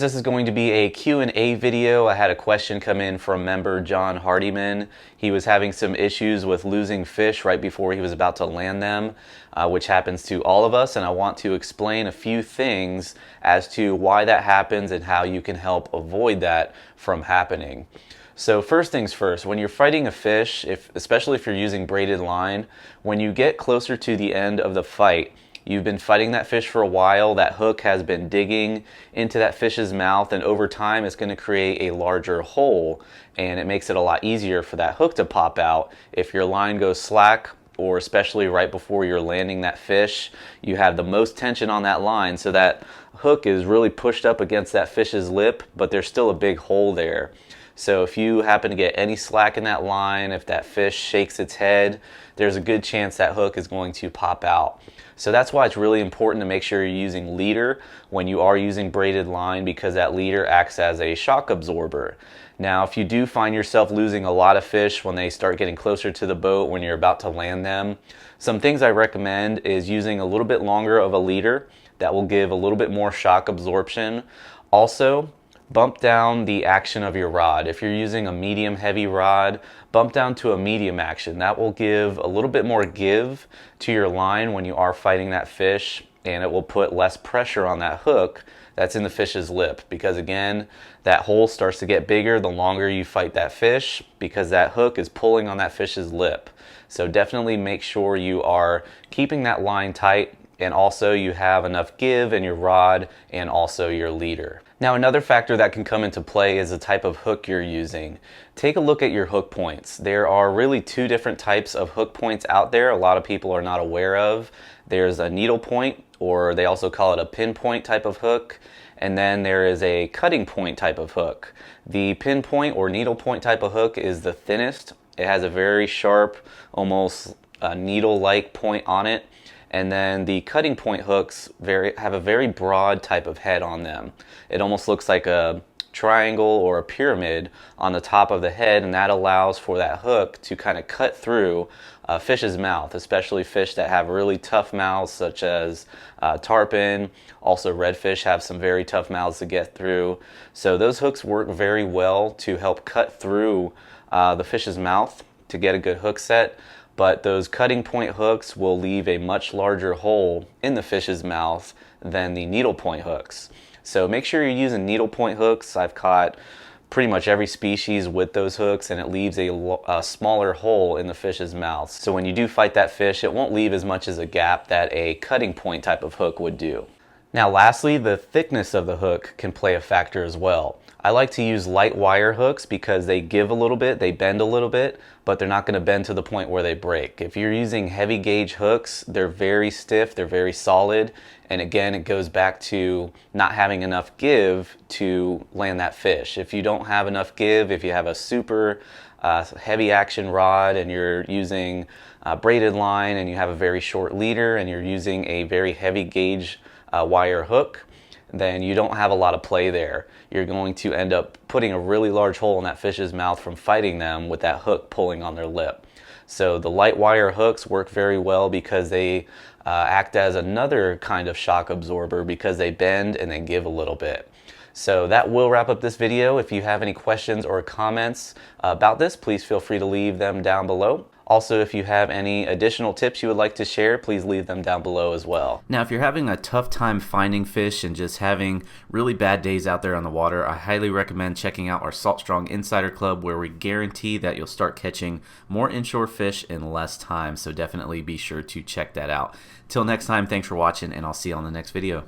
This is going to be a Q&A video. I had a question come in from member John Hardiman. He was having some issues with losing fish right before he was about to land them, which happens to all of us, and I want to explain a few things as to why that happens and how you can help avoid that from happening. So first things first, when you're fighting a fish, especially if you're using braided line, when you get closer to the end of the fight, you've been fighting that fish for a while, that hook has been digging into that fish's mouth, and over time it's going to create a larger hole, and it makes it a lot easier for that hook to pop out. If your line goes slack, or especially right before you're landing that fish, you have the most tension on that line, so that hook is really pushed up against that fish's lip, but there's still a big hole there. So if you happen to get any slack in that line, if that fish shakes its head, there's a good chance that hook is going to pop out. So that's why it's really important to make sure you're using leader when you are using braided line, because that leader acts as a shock absorber. Now, if you do find yourself losing a lot of fish when they start getting closer to the boat, when you're about to land them, some things I recommend is using a little bit longer of a leader. That will give a little bit more shock absorption. Also, bump down the action of your rod. If you're using a medium heavy rod, bump down to a medium action. That will give a little bit more give to your line when you are fighting that fish, and it will put less pressure on that hook that's in the fish's lip, because again, that hole starts to get bigger the longer you fight that fish, because that hook is pulling on that fish's lip. So definitely make sure you are keeping that line tight, and also you have enough give in your rod and also your leader. Now, another factor that can come into play is the type of hook you're using. Take a look at your hook points. There are really two different types of hook points out there a lot of people are not aware of. There's a needle point, or they also call it a pinpoint type of hook, and then there is a cutting point type of hook. The pinpoint or needle point type of hook is the thinnest. It has a very sharp, almost needle-like point on it. And then the cutting point hooks have a very broad type of head on them. It almost looks like a triangle or a pyramid on the top of the head, and that allows for that hook to kind of cut through a fish's mouth, especially fish that have really tough mouths, such as tarpon. Also, redfish have some very tough mouths to get through. So those hooks work very well to help cut through the fish's mouth to get a good hook set. But those cutting point hooks will leave a much larger hole in the fish's mouth than the needle point hooks. So make sure you're using needle point hooks. I've caught pretty much every species with those hooks, and it leaves a smaller hole in the fish's mouth. So when you do fight that fish, it won't leave as much as a gap that a cutting point type of hook would do. Now lastly, the thickness of the hook can play a factor as well. I like to use light wire hooks because they give a little bit, they bend a little bit, but they're not going to bend to the point where they break. If you're using heavy gauge hooks, they're very stiff, they're very solid, and again, it goes back to not having enough give to land that fish. If you don't have enough give, if you have a super heavy action rod and you're using braided line and you have a very short leader and you're using a very heavy gauge wire hook, then you don't have a lot of play there. You're going to end up putting a really large hole in that fish's mouth from fighting them with that hook pulling on their lip. So the light wire hooks work very well because they act as another kind of shock absorber, because they bend and they give a little bit. So that will wrap up this video. If you have any questions or comments about this, please feel free to leave them down below. Also, if you have any additional tips you would like to share, please leave them down below as well. Now, if you're having a tough time finding fish and just having really bad days out there on the water, I highly recommend checking out our Salt Strong Insider Club, where we guarantee that you'll start catching more inshore fish in less time. So definitely be sure to check that out. Till next time, thanks for watching, and I'll see you on the next video.